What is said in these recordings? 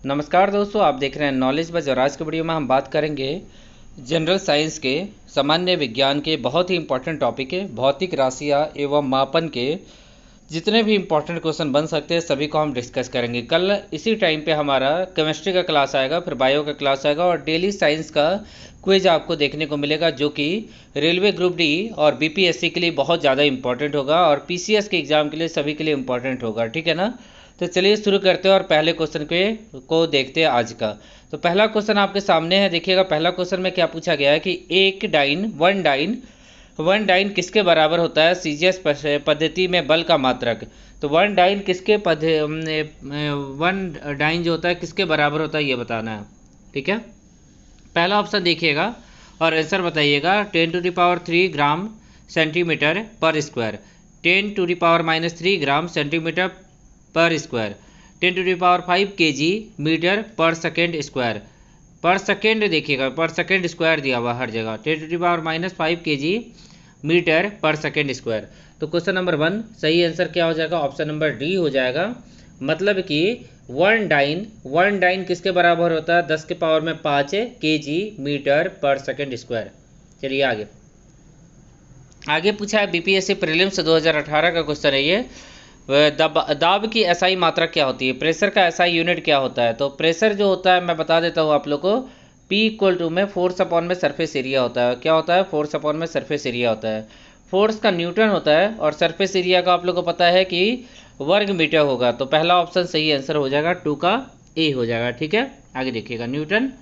नमस्कार दोस्तों, आप देख रहे हैं नॉलेज बज और आज के वीडियो में हम बात करेंगे जनरल साइंस के सामान्य विज्ञान के बहुत ही इंपॉर्टेंट टॉपिक है भौतिक राशियाँ एवं मापन के जितने भी इंपॉर्टेंट क्वेश्चन बन सकते हैं सभी को हम डिस्कस करेंगे। कल इसी टाइम पे हमारा केमिस्ट्री का क्लास आएगा, फिर बायो का क्लास आएगा और डेली साइंस का क्विज आपको देखने को मिलेगा जो कि रेलवे ग्रुप डी और बीपीएससी के लिए बहुत ज़्यादा इंपॉर्टेंट होगा और पीसीएस के एग्ज़ाम के लिए सभी के लिए इंपॉर्टेंट होगा। ठीक है ना, तो चलिए शुरू करते हैं और पहले क्वेश्चन को देखते हैं आज का। तो पहला क्वेश्चन आपके सामने है, देखिएगा। पहला क्वेश्चन में क्या पूछा गया है कि वन डाइन किसके बराबर होता है सीजीएस पद्धति में बल का मात्रक। तो वन डाइन जो होता है किसके बराबर होता है ये बताना है। ठीक है, पहला ऑप्शन देखिएगा और आंसर बताइएगा। 10⁻³ ग्राम सेंटीमीटर पर स्क्वायर, 10⁻³ ग्राम सेंटीमीटर पर स्क्वायर, 10⁵ kg मीटर पर सेकेंड स्क्वायर। पर सेकेंड देखिएगा, पर सेकेंड स्क्वायर दिया हुआ हर जगह, 10⁻⁵ kg मीटर पर सेकेंड स्क्वायर। तो क्वेश्चन नंबर 1 सही आंसर क्या हो जाएगा? ऑप्शन नंबर डी हो जाएगा। मतलब कि वन डाइन किसके बराबर होता है? 10⁵ kg मीटर पर सेकेंड स्क्वायर। चलिए आगे पूछा है बीपीएससी प्रीलिम्स 2018 का क्वेश्चन है ये। दाब की एसआई मात्रा क्या होती है? प्रेशर का एसआई यूनिट क्या होता है? तो प्रेशर जो होता है मैं बता देता हूँ आप लोग को, P में फोर्स अपॉन में सरफेस एरिया होता है। क्या होता है? फोर्स अपॉन में सरफेस एरिया होता है। फोर्स का न्यूटन होता है और सरफेस एरिया का आप लोग को पता है कि वर्ग मीटर होगा। तो पहला ऑप्शन सही आंसर हो जाएगा, 2 का ए हो जाएगा। ठीक है, आगे देखिएगा। न्यूटन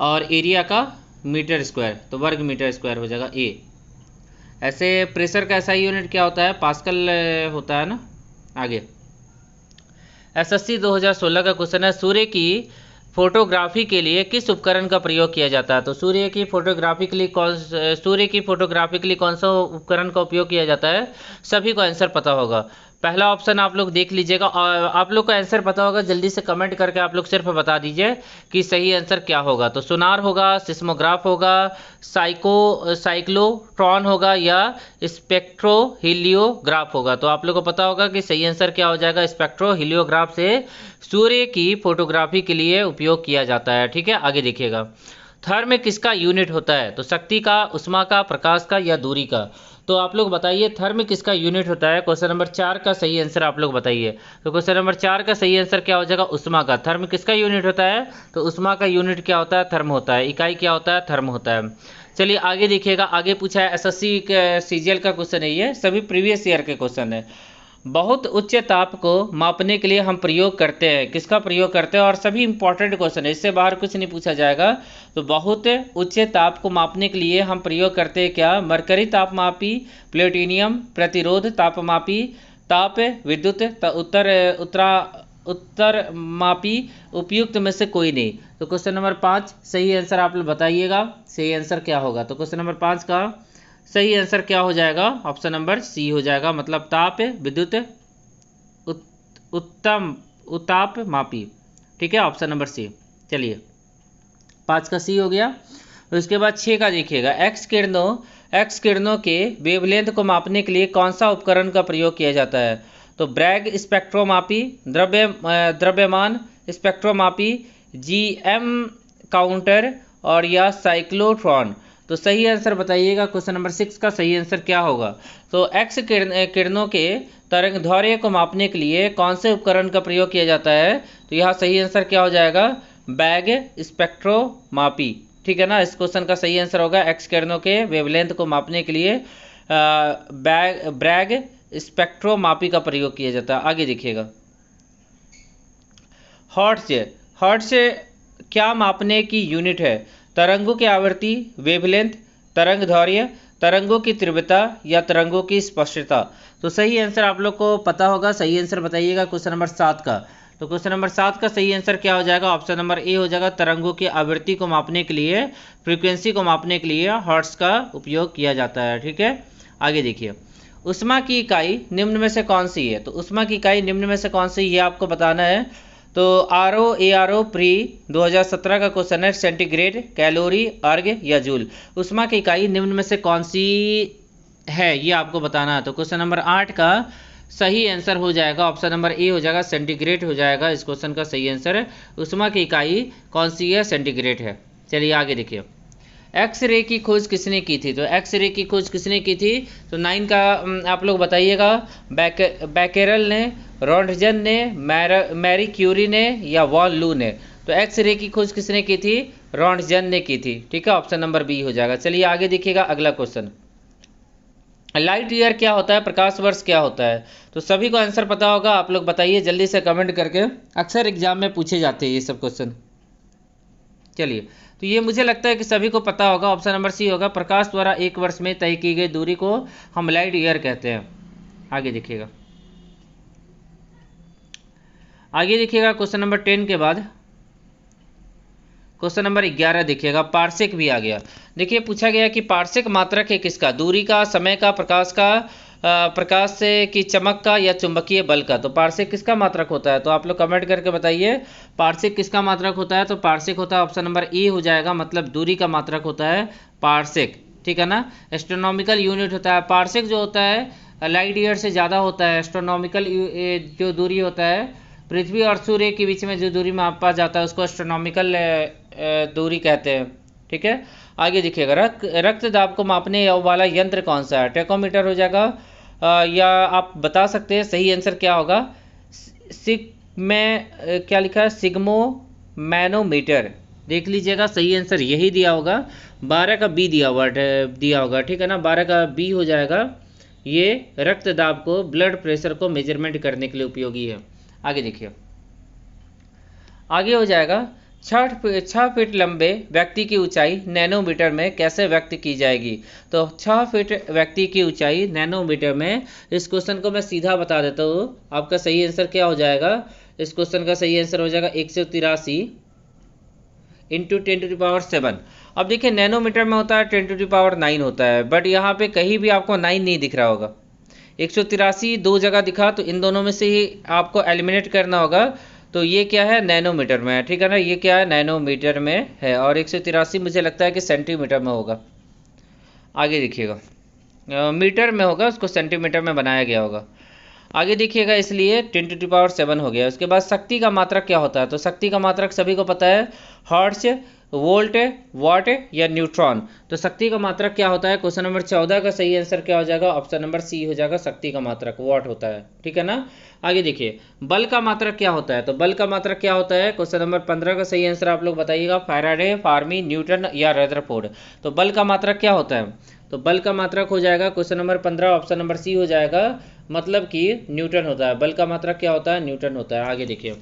और एरिया का मीटर स्क्वायर, तो वर्ग मीटर स्क्वायर हो जाएगा ए। ऐसे प्रेशर का एसआई यूनिट क्या होता है? पास्कल होता है ना। आगे एसएससी 2016 का क्वेश्चन है, सूर्य की फोटोग्राफी के लिए किस उपकरण का प्रयोग किया जाता है? तो सूर्य की फोटोग्राफी के लिए कौन सा उपकरण का उपयोग किया जाता है? सभी को आंसर पता होगा। पहला ऑप्शन आप लोग देख लीजिएगा और आप लोग को आंसर पता होगा, जल्दी से कमेंट करके आप लोग सिर्फ बता दीजिए कि सही आंसर क्या होगा। तो सोनार होगा, सिस्मोग्राफ होगा, साइक्लोट्रॉन होगा या स्पेक्ट्रोहीलियोग्राफ होगा। तो आप लोग को पता होगा कि सही आंसर क्या हो जाएगा। स्पेक्ट्रोहीलियोग्राफ से सूर्य की फोटोग्राफी के लिए उपयोग किया जाता है। ठीक है, आगे देखिएगा। थर्म किसका यूनिट होता है? तो शक्ति का, उष्मा का, प्रकाश का या दूरी का। तो आप लोग बताइए थर्म किसका यूनिट होता है? क्वेश्चन नंबर 4 का सही आंसर आप लोग बताइए। तो क्वेश्चन नंबर 4 का सही आंसर क्या हो जाएगा? उष्मा का। थर्म किसका यूनिट होता है? तो उष्मा का यूनिट क्या होता है? थर्म होता है। इकाई क्या होता है? थर्म होता है। चलिए आगे देखिएगा। आगे पूछा है एसएससी सीजीएल का क्वेश्चन है ये, सभी प्रीवियस ईयर के क्वेश्चन है। बहुत उच्च ताप को मापने के लिए हम प्रयोग करते हैं, किसका प्रयोग करते हैं? और सभी इंपॉर्टेंट क्वेश्चन है, इससे बाहर कुछ नहीं पूछा जाएगा। तो बहुत उच्च ताप को मापने के लिए हम प्रयोग करते हैं क्या? मरकरी तापमापी, प्लेटिनियम प्रतिरोध तापमापी, ताप विद्युत उत्तर मापी, उपयुक्त में से कोई नहीं। तो क्वेश्चन नंबर 5 सही आंसर आप लोग बताइएगा, सही आंसर क्या होगा। तो क्वेश्चन नंबर 5 का सही आंसर क्या हो जाएगा? ऑप्शन नंबर सी हो जाएगा। मतलब ताप विद्युत उताप मापी। ठीक है, ऑप्शन नंबर सी। चलिए 5 का सी हो गया। तो इसके बाद 6 का देखिएगा। एक्स किरणों के वेवलेंथ को मापने के लिए कौन सा उपकरण का प्रयोग किया जाता है? तो ब्रैग स्पेक्ट्रोमापी, द्रव्यमान स्पेक्ट्रोमापी, जीएम काउंटर और या साइक्लोट्रॉन। तो सही आंसर बताइएगा। क्वेश्चन नंबर 6 का सही आंसर क्या होगा? तो एक्स किरणों के तरंग दैर्ध्य को मापने के लिए कौन से उपकरण का प्रयोग किया जाता है? तो यहाँ सही आंसर क्या हो जाएगा? बैग स्पेक्ट्रोमापी। ठीक है ना, इस क्वेश्चन का सही आंसर होगा एक्स किरणों के वेवलेंथ को मापने के लिए ब्रैग स्पेक्ट्रोमापी का प्रयोग किया जाता है। आगे देखिएगा। हर्ट्ज क्या मापने की यूनिट है? तरंगों की आवृत्ति, वेवलेंथ, तरंग दैर्ध्य, तरंगों की तीव्रता या तरंगों की स्पष्टता। तो सही आंसर आप लोग को पता होगा, सही आंसर बताइएगा क्वेश्चन नंबर 7 का। तो क्वेश्चन नंबर 7 का सही आंसर क्या हो जाएगा? ऑप्शन नंबर ए हो जाएगा। तरंगों की आवृत्ति को मापने के लिए, फ्रीक्वेंसी को मापने के लिए हर्ट्ज का उपयोग किया जाता है। ठीक है, आगे देखिए। उष्मा की इकाई निम्न में से कौन सी है? तो उष्मा की इकाई निम्न में से कौन सी, ये आपको बताना है। तो आरओ प्री 2017 का क्वेश्चन है, सेंटीग्रेड, कैलोरी, अर्ग या जूल। उष्मा की इकाई निम्न में से कौन सी है ये आपको बताना है। तो क्वेश्चन नंबर 8 का सही आंसर हो जाएगा ऑप्शन नंबर ए हो जाएगा, सेंटीग्रेड हो जाएगा इस क्वेश्चन का सही आंसर। उष्मा की इकाई कौन सी है? सेंटीग्रेड है। चलिए आगे देखिए, एक्सरे की खोज किसने की थी? तो एक्सरे की खोज किसने की थी? तो 9 का आप लोग बताइएगा। बैकेरल ने, रॉन्टजन ने, मैरी क्यूरी ने या वॉन लू ने? तो एक्सरे की खोज किसने की थी? रॉन्टजन ने की थी। ठीक है, ऑप्शन नंबर बी हो जाएगा। चलिए आगे देखिएगा अगला क्वेश्चन, लाइट ईयर क्या होता है? प्रकाश वर्ष क्या होता है? तो सभी को आंसर पता होगा, आप लोग बताइए जल्दी से कमेंट करके, अक्सर एग्जाम में पूछे जाते हैं ये सब क्वेश्चन। चलिए, तो ये मुझे लगता है कि सभी को पता होगा, ऑप्शन नंबर सी होगा, प्रकाश द्वारा एक वर्ष में तय की गई दूरी को हम लाइट ईयर कहते हैं। आगे देखिएगा, आगे देखिएगा क्वेश्चन नंबर 10 के बाद क्वेश्चन नंबर 11 देखिएगा, पार्सेक भी आ गया। देखिए पूछा गया कि पार्सेक मात्रक है किसका? दूरी का, समय का, प्रकाश का, प्रकाश से की चमक का या चुंबकीय बल का? तो पार्सेक किसका मात्रक होता है? तो आप लोग कमेंट करके बताइए पार्सेक किसका मात्रक होता है। तो पार्सेक होता है ऑप्शन नंबर ए हो जाएगा, मतलब दूरी का मात्रक होता है पार्सेक। ठीक है ना, एस्ट्रोनॉमिकल यूनिट होता है पार्सेक, जो होता है लाइट ईयर से ज़्यादा होता है। एस्ट्रोनॉमिकल जो दूरी होता है पृथ्वी और सूर्य के बीच में जो दूरी मापा जाता है उसको एस्ट्रोनॉमिकल दूरी कहते हैं। ठीक है, आगे देखिएगा, रक्तदाब को मापने वाला यंत्र कौन सा है? टेकोमीटर हो जाएगा, या आप बता सकते हैं सही आंसर क्या होगा? क्या लिखा है? सिग्मो मैनोमीटर। देख लीजिएगा सही आंसर यही दिया होगा, 12 का बी दिया होगा। ठीक है ना, 12 का बी हो जाएगा। ये रक्तदाब को, ब्लड प्रेशर को मेजरमेंट करने के लिए उपयोगी है। आगे देखिए, आगे हो जाएगा, 6 फीट लंबे व्यक्ति की ऊंचाई नैनोमीटर में कैसे व्यक्त की जाएगी? तो 6 फीट व्यक्ति की ऊंचाई नैनोमीटर में, इस क्वेश्चन को मैं सीधा बता देता हूँ। आपका सही आंसर क्या हो जाएगा? इस क्वेश्चन का सही आंसर हो जाएगा 183 इंटू 10⁻⁷। अब देखिए नैनोमीटर में होता है 10⁹ होता है, बट यहाँ पे कहीं भी आपको 9 नहीं दिख रहा होगा। 183 दो जगह दिखा, तो इन दोनों में से ही आपको एलिमिनेट करना होगा। तो ये क्या है? नैनोमीटर में है। ठीक है ना, ये क्या है? नैनोमीटर में है। और 183 मुझे लगता है कि सेंटीमीटर में होगा। आगे देखिएगा, मीटर में होगा, उसको सेंटीमीटर में बनाया गया होगा। आगे देखिएगा, इसलिए 10⁻⁷ हो गया। उसके बाद शक्ति का मात्रक क्या होता है? तो शक्ति का मात्रक सभी को पता है, हर्ट्ज, वोल्ट, वाट या न्यूट्रॉन। तो शक्ति का मात्रक क्या होता है? क्वेश्चन नंबर 14 का सही आंसर क्या हो जाएगा? ऑप्शन नंबर सी हो जाएगा, शक्ति का मात्रक वाट होता है। ठीक है ना, आगे देखिए, बल का मात्रक क्या होता है? तो बल का मात्रक क्या होता है? क्वेश्चन नंबर 15 का सही आंसर आप लोग बताइएगा, फैराडे, फार्मी, न्यूटन या रदरफोर्ड। तो बल का मात्रक क्या होता है? तो बल का मात्रक हो जाएगा question number 15, option number C हो जाएगा, मतलब कि न्यूटन होता है। बल का मात्रक क्या होता है? न्यूटन होता है। आगे देखिए,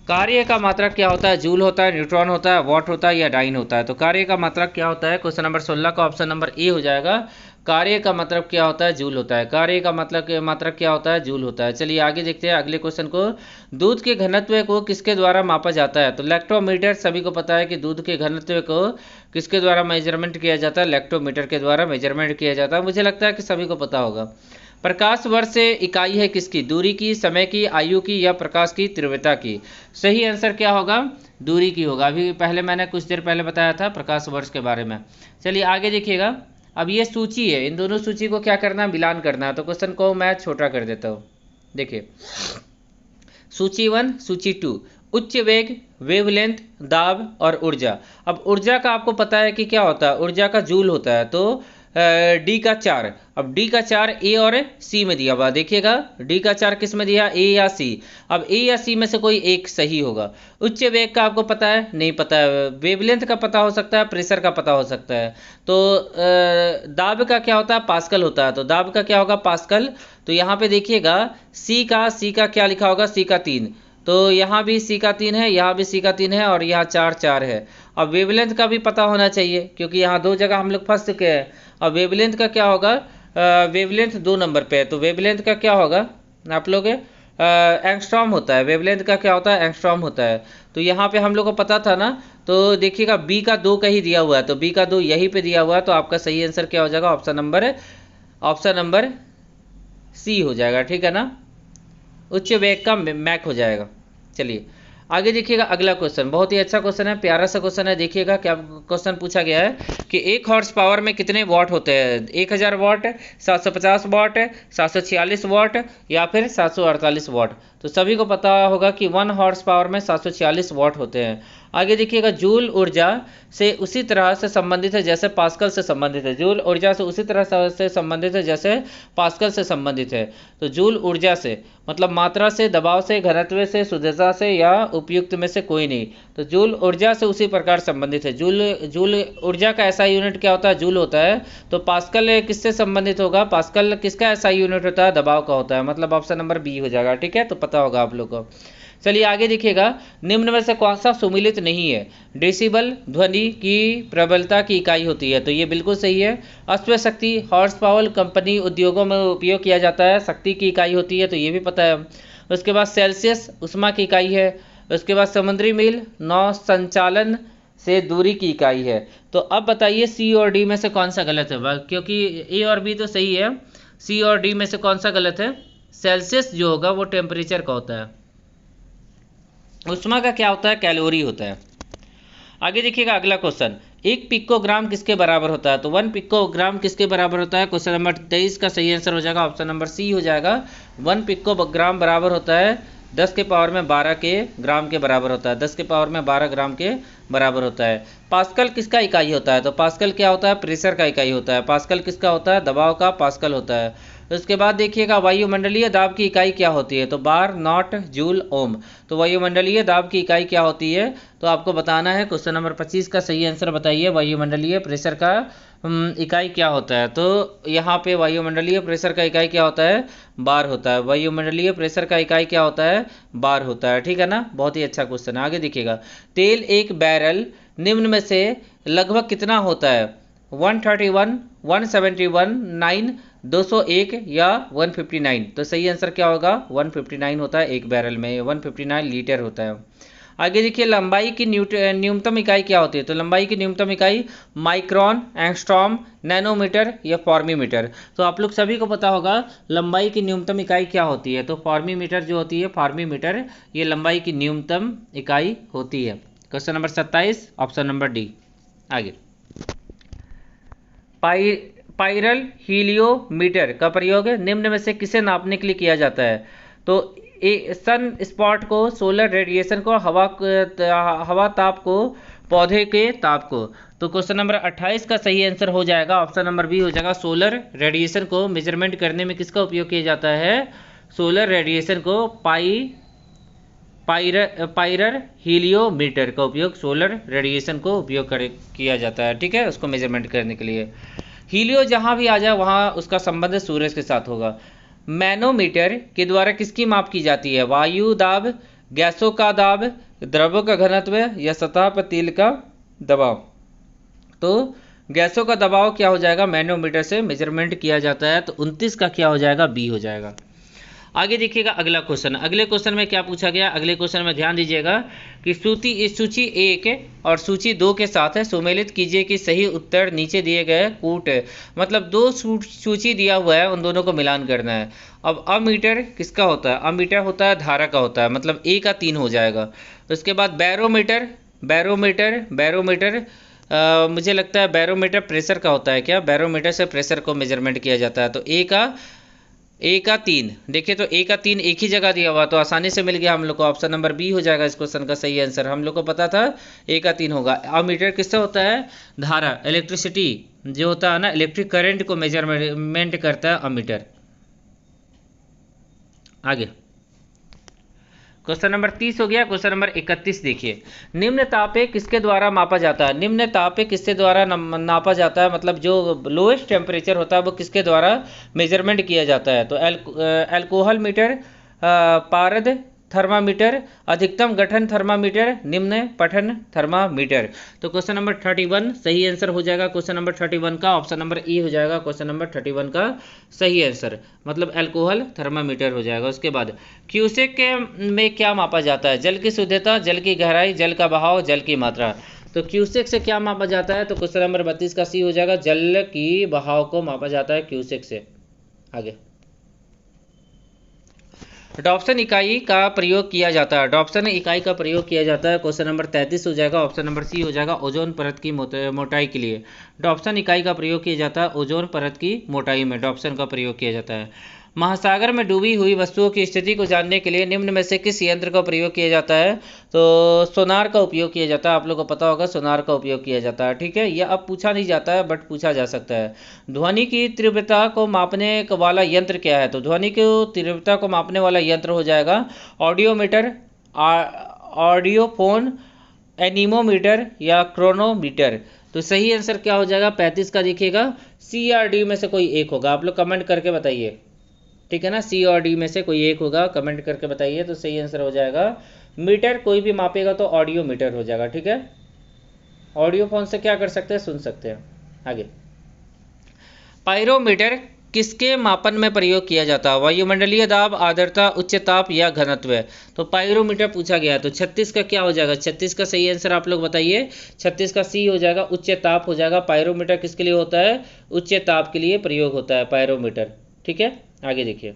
कार्य का मात्रक क्या होता है? जूल होता है, न्यूट्रॉन होता है, वॉट होता है या डाइन होता है? तो कार्य का मात्रक क्या होता है? क्वेश्चन नंबर 16 का ऑप्शन नंबर ए हो जाएगा, कार्य का मात्रक क्या होता है? जूल होता है। कार्य का मात्रक क्या होता है? जूल होता है। चलिए आगे देखते हैं अगले क्वेश्चन को, दूध के घनत्व को किसके द्वारा मापा जाता है? तो लैक्टोमीटर, सभी को पता है कि दूध के घनत्व को किसके द्वारा मेजरमेंट किया जाता है? लैक्टोमीटर के द्वारा मेजरमेंट किया जाता है। मुझे लगता है कि सभी को पता होगा। प्रकाश वर्ष से इकाई है किसकी? दूरी की, समय की, आयु की या प्रकाश की तीव्रता की? सही आंसर क्या होगा? दूरी की होगा। अभी पहले मैंने कुछ देर पहले बताया था प्रकाश वर्ष के बारे में। चलिए आगे देखिएगा, अब ये सूची है, इन दोनों सूची को क्या करना है? मिलान करना है। तो क्वेश्चन को मैं छोटा कर देता हूँ। देखिए, सूची 1, सूची 2, उच्च वेग, वेवलेंथ, दाब और ऊर्जा। अब ऊर्जा का आपको पता है कि क्या होता है? ऊर्जा का जूल होता है। तो डी का 4, अब डी का 4 ए और सी में दिया हुआ, देखिएगा डी का 4 किस में दिया? ए या सी। अब ए या सी में से कोई एक सही होगा। उच्च वेग का आपको पता है? नहीं पता है। वेवलेंथ का पता हो सकता है, प्रेशर का पता हो सकता है। तो दाब का क्या होता है? पास्कल होता है। तो दाब का क्या होगा? पास्कल। तो यहाँ पे देखिएगा सी का क्या लिखा होगा? सी का 3। तो यहाँ भी सी का 3 है, यहाँ भी सी का 3 है और यहाँ 4 है। अब वेवलेंथ का भी पता होना चाहिए, क्योंकि यहाँ दो जगह हम लोग फंस चुके हैं। अब वेवलेंथ का क्या होगा? वेवलेंथ 2 नंबर पे है। तो वेवलेंथ का क्या होगा आप लोग? एंगस्ट्रॉम होता है। वेवलेंथ का क्या होता है? एंगस्ट्रॉम होता है। तो यहाँ पे हम लोग को पता था ना। तो देखिएगा बी का 2 का ही दिया हुआ है, तो बी का 2 यहीं पे दिया हुआ है। तो आपका सही आंसर क्या हो जाएगा? ऑप्शन नंबर सी हो जाएगा। ठीक है ना, उच्च वेग का मैक हो जाएगा। चलिए आगे देखिएगा, अगला क्वेश्चन बहुत ही अच्छा क्वेश्चन है, प्यारा सा क्वेश्चन है। देखिएगा क्या क्वेश्चन पूछा गया है कि 1 हॉर्स पावर में कितने वॉट होते हैं, 1000 वॉट, 750 वॉट, 746 वॉट या फिर 748 वॉट। तो सभी को पता होगा कि 1 हॉर्स पावर में 746 वॉट होते हैं। आगे देखिएगा, जूल ऊर्जा से उसी तरह से संबंधित है जैसे पास्कल से संबंधित है। जूल ऊर्जा से उसी तरह से संबंधित है जैसे पास्कल से संबंधित है। तो जूल ऊर्जा से मतलब मात्रा से, दबाव से, घनत्व से, शुद्धता से या उपयुक्त में से कोई नहीं। तो जूल ऊर्जा से उसी प्रकार संबंधित है। जूल ऊर्जा का ऐसा यूनिट क्या होता है, जूल होता है। तो पास्कल किससे संबंधित होगा, पास्कल किसका ऐसा यूनिट होता है, दबाव का होता है। मतलब ऑप्शन नंबर बी हो जाएगा। ठीक है, तो पता होगा आप लोग को। चलिए आगे देखिएगा, निम्न में से कौन सा सुमेलित नहीं है। डेसिबल ध्वनि की प्रबलता की इकाई होती है, तो ये बिल्कुल सही है। अश्व शक्ति, हॉर्स पावर कंपनी उद्योगों में उपयोग किया जाता है, शक्ति की इकाई होती है, तो ये भी पता है। उसके बाद सेल्सियस ऊष्मा की इकाई है। उसके बाद समुद्री मील नौ संचालन से दूरी की इकाई है। तो अब बताइए सी और डी में से कौन सा गलत है, क्योंकि ए और बी तो सही है, सी और डी में से कौन सा गलत है। सेल्सियस जो होगा वो टेम्परेचर का होता है, ऊष्मा का क्या होता है, कैलोरी होता है। आगे देखिएगा अगला क्वेश्चन, 1 पिकोग्राम किसके बराबर होता है। तो 1 पिकोग्राम किसके बराबर होता है। क्वेश्चन नंबर 23 का सही आंसर हो जाएगा ऑप्शन नंबर सी हो जाएगा। 1 पिकोग्राम बराबर होता है 10 के पावर में 12 के ग्राम के बराबर होता है, 10 के पावर में 12 ग्राम के बराबर होता है। पास्कल किसका इकाई होता है। तो पास्कल क्या होता है, प्रेशर का इकाई होता है। पास्कल किसका होता है, दबाव का, पास्कल होता है। उसके बाद देखिएगा वायुमंडलीय दाब की इकाई क्या होती है। तो बार, नॉट, जूल, ओम। तो वायुमंडलीय दाब की इकाई क्या होती है, तो आपको बताना है। क्वेश्चन नंबर 25 का सही आंसर बताइए, वायुमंडलीय प्रेशर का इकाई क्या होता है। तो यहाँ पे वायुमंडलीय प्रेशर का इकाई क्या होता है, बार होता है। वायुमंडलीय प्रेशर का इकाई क्या होता है, बार होता है। ठीक है ना, बहुत ही अच्छा क्वेश्चन है। आगे देखिएगा, तेल एक बैरल निम्न में से लगभग कितना होता है। 131, 171, 9, 201 या 159। तो सही आंसर क्या होगा, 159 होता है एक बैरल में, 159 लीटर होता है। आगे देखिए, लंबाई की न्यूनतम इकाई क्या होती है। तो लंबाई की न्यूनतम इकाई माइक्रोन, एंगस्ट्रॉम, नैनोमीटर या फॉर्मीमीटर। तो आप लोग सभी को पता होगा लंबाई की न्यूनतम इकाई क्या होती है। तो फॉर्मीमीटर जो होती है, फॉर्मीमीटर, ये लंबाई की न्यूनतम इकाई होती है। Question number 27 option number D. आगे, पाइरल हीलियोमीटर का प्रयोग निम्न में से किसे नापने के लिए किया जाता है। तो सन स्पॉट को, सोलर रेडिएशन को, हवा ताप को, पौधे के ताप को। तो क्वेश्चन नंबर 28 का सही आंसर हो जाएगा ऑप्शन नंबर बी हो जाएगा। सोलर रेडिएशन को मेजरमेंट करने में किसका उपयोग किया जाता है, सोलर रेडिएशन को पाइरर हीलियोमीटर का उपयोग सोलर रेडिएशन को उपयोग किया जाता है। ठीक है, उसको मेजरमेंट करने के लिए। हीलियो जहां भी आ जाए वहां उसका संबंध सूरज के साथ होगा। मैनोमीटर के द्वारा किसकी माप की जाती है, वायु दाब, गैसों का दाब, द्रव्यों का घनत्व या सतह पर तेल का दबाव। तो गैसों का दबाव क्या हो जाएगा, मैनोमीटर से मेजरमेंट किया जाता है। तो 29 का क्या हो जाएगा, बी हो जाएगा। आगे देखिएगा अगला क्वेश्चन, अगले क्वेश्चन में क्या पूछा गया। अगले क्वेश्चन में ध्यान दीजिएगा कि सूची 1 और सूची 2 के साथ है, सुमेलित कीजिए कि सही उत्तर नीचे दिए गए कूट, मतलब 2 सूची दिया हुआ है, उन दोनों को मिलान करना है। अब अमीटर किसका होता है, अमीटर होता है धारा का होता है, मतलब ए का 3 हो जाएगा। उसके बाद बैरोमीटर, मुझे लगता है बैरोमीटर प्रेशर का होता है क्या, बैरोमीटर से प्रेशर को मेजरमेंट किया जाता है। तो ए का 3, देखिए तो ए का 3 एक ही जगह दिया हुआ, तो आसानी से मिल गया हम लोग को। ऑप्शन नंबर बी हो जाएगा इस क्वेश्चन का सही आंसर। हम लोग को पता था ए का 3 होगा। अमीटर किससे होता है, धारा, इलेक्ट्रिसिटी जो होता है ना, इलेक्ट्रिक करंट को मेजरमेंट करता है अमीटर। आगे क्वेश्चन नंबर 30 हो गया। क्वेश्चन नंबर 31 देखिए, निम्न तापे किसके द्वारा मापा जाता है। निम्न तापे किसके द्वारा नापा जाता है, मतलब जो लोएस्ट टेम्परेचर होता है वो किसके द्वारा मेजरमेंट किया जाता है। तो एल्कोहल मीटर, पारद थर्मामीटर, अधिकतम गठन थर्मामीटर, निम्न पठन थर्मामीटर। तो क्वेश्चन नंबर 31 सही आंसर हो जाएगा। क्वेश्चन नंबर 31 का ऑप्शन नंबर ए हो जाएगा। क्वेश्चन नंबर 31 का सही आंसर, मतलब एल्कोहल थर्मामीटर हो जाएगा। उसके बाद क्यूसेक में क्या मापा जाता है, जल की शुद्धता, जल की गहराई, जल का बहाव, जल की मात्रा। तो क्यूसेक से क्या मापा जाता है, तो क्वेश्चन नंबर 32 का सी हो जाएगा, जल की बहाव को मापा जाता है क्यूसेक से। आगे डॉप्सन इकाई का प्रयोग किया जाता है, डॉप्सन इकाई का प्रयोग किया जाता है। क्वेश्चन नंबर 33 हो जाएगा, ऑप्शन नंबर सी हो जाएगा, ओजोन परत की मोटाई के लिए डॉप्सन इकाई का प्रयोग किया जाता है। ओजोन परत की मोटाई में डॉप्सन का प्रयोग किया जाता है। महासागर में डूबी हुई वस्तुओं की स्थिति को जानने के लिए निम्न में से किस यंत्र का प्रयोग किया जाता है? तो सोनार का उपयोग किया जाता है। आप लोगों को पता होगा सोनार का उपयोग किया जाता है, ठीक है। यह अब पूछा नहीं जाता है बट पूछा जा सकता है। ध्वनि की तीव्रता को मापने वाला यंत्र क्या है? तो ध्वनि की तीव्रता को मापने वाला यंत्र हो जाएगा ऑडियोमीटर, ऑडियोफोन, एनीमोमीटर या क्रोनोमीटर। तो सही आंसर क्या हो जाएगा? 35 का दिखेगा, सी या डी में से कोई एक होगा। आप लोग कमेंट करके बताइए, ठीक है ना। सी और डी में से कोई एक होगा, कमेंट करके बताइए। तो सही आंसर हो जाएगा मीटर, कोई भी मापेगा तो ऑडियो मीटर हो जाएगा, ठीक है। ऑडियो फोन से क्या कर सकते हैं? सुन सकते हैं। आगे, पायरोमीटर किसके मापन में प्रयोग किया जाता है? वायुमंडलीय दाब, आर्द्रता, उच्च ताप या घनत्व। तो पायरोमीटर पूछा गया, तो 36 का क्या हो जाएगा? 36 का सही आंसर आप लोग बताइए। 36 का सी हो जाएगा, उच्च ताप हो जाएगा। पायरोमीटर किसके लिए होता है? उच्च ताप के लिए प्रयोग होता है पायरोमीटर, ठीक है। आगे देखिए,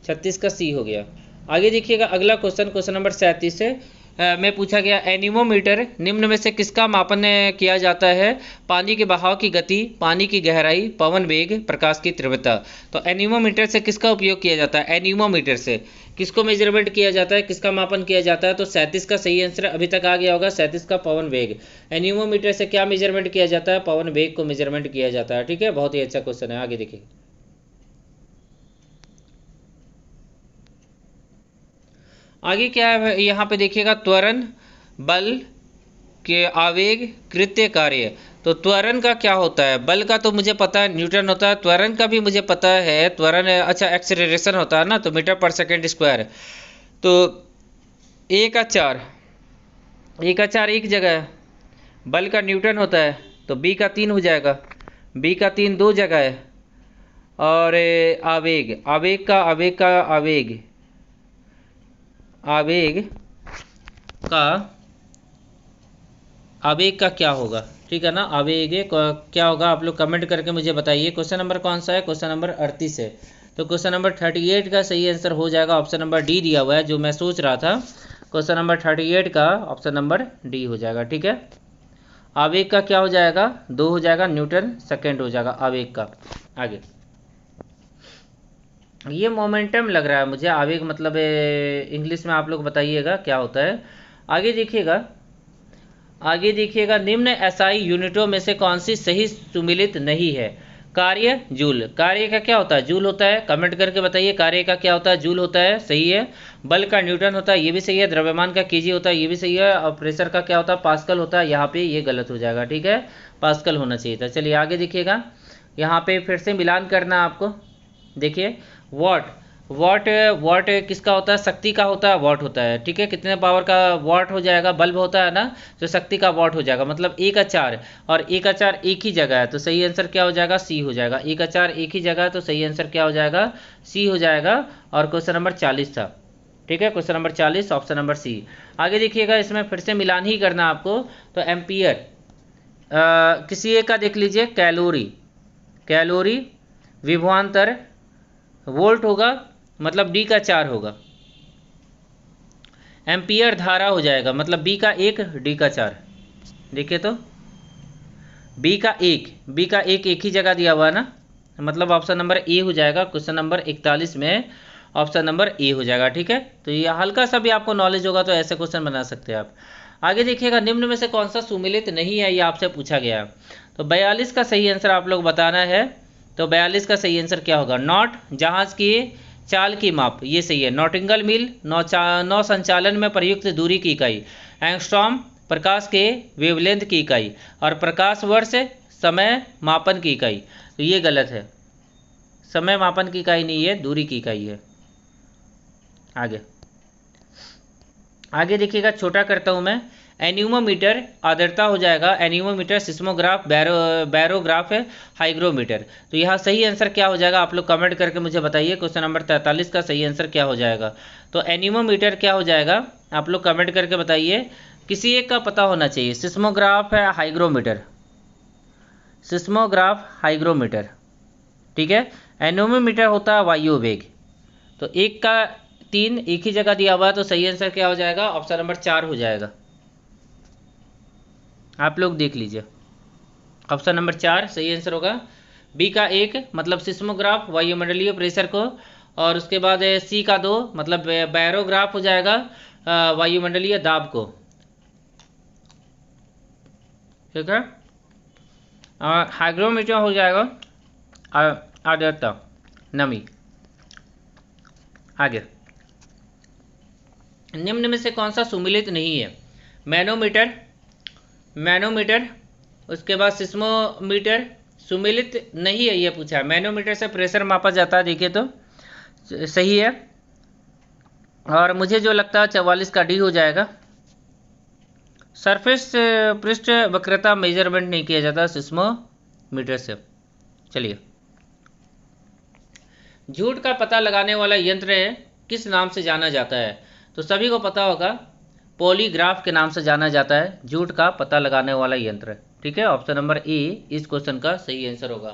36 का सी हो गया। आगे देखिएगा अगला क्वेश्चन, क्वेश्चन नंबर 37 से में पूछा गया, एनीमोमीटर निम्न में से किसका मापन किया जाता है? पानी के बहाव की गति, पानी की गहराई, पवन वेग, प्रकाश की तीव्रता। तो एनीमोमीटर से किसका उपयोग किया जाता है? एनीमोमीटर से किसको मेजरमेंट किया जाता है, किसका मापन किया जाता है? तो 37 का सही आंसर अभी तक आ गया होगा, 37 का पवन वेग। एनीमोमीटर से क्या मेजरमेंट किया जाता है? पवन वेग को मेजरमेंट किया जाता है, ठीक है। बहुत ही अच्छा क्वेश्चन है। आगे देखिए, आगे क्या है यहाँ पे देखिएगा, त्वरण, बल के आवेग, कृत्य, कार्य। तो त्वरण का क्या होता है? बल का तो मुझे पता है न्यूटन होता है, त्वरण का भी मुझे पता है, त्वरण अच्छा एक्सेलरेशन होता है ना, तो मीटर पर सेकेंड स्क्वायर। तो ए का 4, ए का 4 एक जगह है, बल का न्यूटन होता है, तो बी का 3 हो जाएगा, बी का 3 दो जगह है। और आवेग, आवेग का आवेग का क्या होगा, ठीक है ना। आवेग क्या होगा? आप लोग कमेंट करके मुझे बताइए। क्वेश्चन नंबर कौन सा है? क्वेश्चन नंबर 38 है। तो क्वेश्चन नंबर 38 का सही आंसर हो जाएगा, ऑप्शन नंबर डी दिया हुआ है, जो मैं सोच रहा था। क्वेश्चन नंबर 38 का ऑप्शन नंबर डी हो जाएगा, ठीक है। आवेग का क्या हो जाएगा? 2 हो जाएगा, न्यूटन सेकेंड हो जाएगा आवेग का। आगे, ये मोमेंटम लग रहा है मुझे, आवेग मतलब इंग्लिश में आप लोग बताइएगा क्या होता है। आगे देखिएगा, आगे देखिएगा, निम्न एसआई यूनिटों में से कौन सी सही सुमिलित नहीं है? कार्य, जूल। कार्य का क्या होता है? जूल होता है, कमेंट करके बताइए। कार्य का क्या होता है? जूल होता है, सही है। बल का न्यूटन होता है, ये भी सही है। द्रव्यमान का केजी होता है, ये भी सही है। और प्रेशर का क्या होता है? पास्कल होता है। यहाँ पे ये गलत हो जाएगा, ठीक है, पास्कल होना चाहिए था। चलिए आगे देखिएगा, यहाँ पे फिर से मिलान करना है आपको। देखिए, वॉट, वॉट किसका होता है? शक्ति का होता है, वॉट होता है, ठीक है। कितने पावर का वॉट हो जाएगा? बल्ब होता है ना, तो शक्ति का वॉट हो जाएगा। मतलब ए का 4 और ए का 4 एक ही जगह है, तो सही आंसर क्या हो जाएगा? सी हो जाएगा। ए का 4 एक ही जगह है, तो सही आंसर क्या हो जाएगा? सी हो जाएगा। और क्वेश्चन नंबर 40 था, ठीक है। Question number 40 option number C. आगे देखिएगा, इसमें फिर से मिलान ही करना आपको। तो एम्पियर, किसी एक का देख लीजिए, कैलोरी, विभवांतर, वोल्ट होगा, मतलब डी का 4 होगा। एम्पियर धारा हो जाएगा, मतलब बी का 1 डी का 4। देखिए तो बी का एक एक ही जगह दिया हुआ है ना, मतलब ऑप्शन नंबर ए हो जाएगा। क्वेश्चन नंबर 41 में ऑप्शन नंबर ए हो जाएगा, ठीक है। तो ये हल्का सा भी आपको नॉलेज होगा तो ऐसे क्वेश्चन बना सकते हैं आप। आगे देखिएगा, निम्न में से कौन सा सुमिलित नहीं है, ये आपसे पूछा गया। तो 42 का सही आंसर आप लोग बताना है। तो 42 का सही आंसर क्या होगा? नॉट, जहाज की चाल की माप, ये सही है। नॉटिंगल मील, नौ संचालन में प्रयुक्त दूरी की इकाई। एंगस्ट्रॉम, प्रकाश के वेवलेंथ की इकाई। और प्रकाश वर्ष, समय मापन की इकाई। तो ये गलत है, समय मापन की इकाई नहीं है, दूरी की इकाई है। आगे देखिएगा, छोटा करता हूं मैं। एन्यूमोमीटर आर्द्रता हो जाएगा, एन्यूमोमीटर, सिस्मोग्राफ, बैरोग्राफ है, हाइग्रोमीटर। तो यहाँ सही आंसर क्या हो जाएगा? आप लोग कमेंट करके मुझे बताइए। क्वेश्चन नंबर 43 का सही आंसर क्या हो जाएगा? तो एन्यूमोमीटर क्या हो जाएगा? आप लोग कमेंट करके बताइए, किसी एक का पता होना चाहिए। सिस्मोग्राफ है, हाइग्रोमीटर, सिस्मोग्राफ, हाइग्रोमीटर, ठीक है। एनोमीटर होता है वायु वेग। तो 1 का 3 एक ही जगह दिया हुआ है, तो सही आंसर क्या हो जाएगा? ऑप्शन नंबर 4 हो जाएगा। आप लोग देख लीजिए, ऑप्शन नंबर 4 सही आंसर होगा। बी का 1 मतलब सिस्मोग्राफ वायुमंडलीय प्रेशर को, और उसके बाद सी का 2 मतलब बैरोग्राफ हो जाएगा वायुमंडलीय दाब को। ठीक है, और हाइग्रोमीटर हो जाएगा आर्द्रता नमी। आगे, निम्न में से कौन सा सुमेलित नहीं है? मैनोमीटर, उसके बाद सिस्मोमीटर सुमेलित नहीं है, ये पूछा है। मैनोमीटर से प्रेशर मापा जाता है, देखिए तो सही है। और मुझे जो लगता है 44 का डी हो जाएगा। सरफेस पृष्ठ वक्रता मेजरमेंट नहीं किया जाता सिस्मोमीटर से। चलिए, झूठ का पता लगाने वाला यंत्र किस नाम से जाना जाता है? तो सभी को पता होगा, पॉलीग्राफ के नाम से जाना जाता है झूठ का पता लगाने वाला यंत्र। ठीक है, ऑप्शन नंबर ए इस क्वेश्चन का सही आंसर होगा।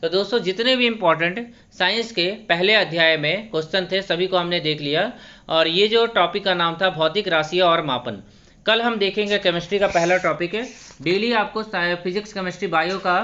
तो दोस्तों, जितने भी इंपॉर्टेंट साइंस के पहले अध्याय में क्वेश्चन थे सभी को हमने देख लिया। और ये जो टॉपिक का नाम था भौतिक राशियाँ और मापन। कल हम देखेंगे केमिस्ट्री का पहला टॉपिक है। डेली आपको फिजिक्स, केमिस्ट्री, बायो का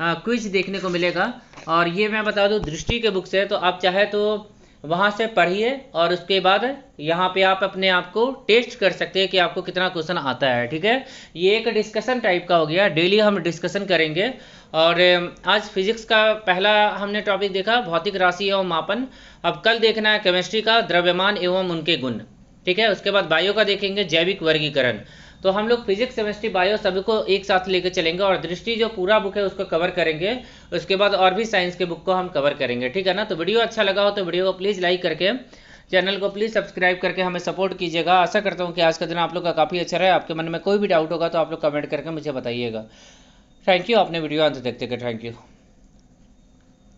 क्विज देखने को मिलेगा। और ये मैं बता दूं दृष्टि के बुक से, तो आप चाहे तो वहाँ से पढ़िए और उसके बाद यहाँ पे आप अपने आप को टेस्ट कर सकते हैं कि आपको कितना क्वेश्चन आता है। ठीक है, ये एक डिस्कशन टाइप का हो गया, डेली हम डिस्कशन करेंगे। और आज फिजिक्स का पहला हमने टॉपिक देखा भौतिक राशि एवं मापन। अब कल देखना है केमिस्ट्री का द्रव्यमान एवं उनके गुण। ठीक है, उसके बाद बायो का देखेंगे जैविक वर्गीकरण। तो हम लोग फिजिक्स, केमिस्ट्री, बायो सभी को एक साथ लेकर चलेंगे और दृष्टि जो पूरा बुक है उसको कवर करेंगे। उसके बाद और भी साइंस के बुक को हम कवर करेंगे। ठीक है ना? तो वीडियो अच्छा लगा हो तो वीडियो को प्लीज़ लाइक करके, चैनल को प्लीज़ सब्सक्राइब करके हमें सपोर्ट कीजिएगा। आशा करता हूँ कि आज का दिन आप लोग का काफ़ी अच्छा रहे। आपके मन में कोई भी डाउट होगा तो आप लोग कमेंट करके मुझे बताइएगा। थैंक यू, आपने वीडियो अंत देखते गए। Thank you.